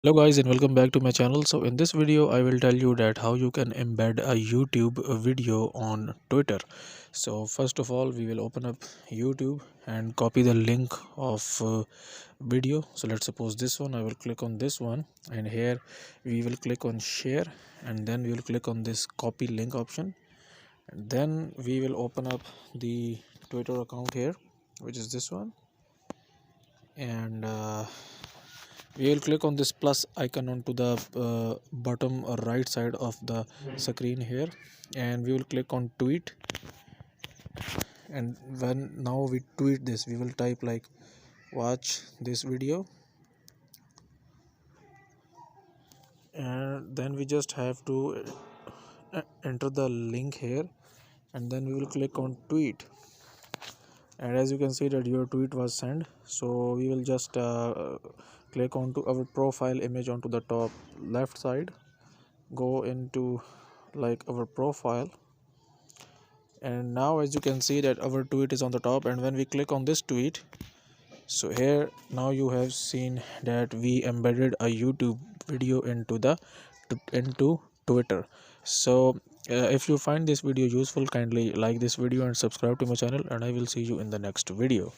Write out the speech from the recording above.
Hello guys and welcome back to my channel. So in this video I will tell you that how you can embed a YouTube video on Twitter. So first of all we will open up YouTube and copy the link of video. So let's suppose this one. I will click on this one and here we will click on share and then we will click on this copy link option and then we will open up the Twitter account here, which is this one, and we will click on this plus icon onto the bottom right side of the screen here, and we will click on tweet. And when now we tweet this, we will type like watch this video, and then we just have to enter the link here, and then we will click on tweet. And as you can see that your tweet was sent, so we will just click onto our profile image onto the top left side, go into like our profile, and now as you can see that our tweet is on the top. And when we click on this tweet, so here now you have seen that we embedded a YouTube video into Twitter. So if you find this video useful, kindly like this video and subscribe to my channel, and I will see you in the next video.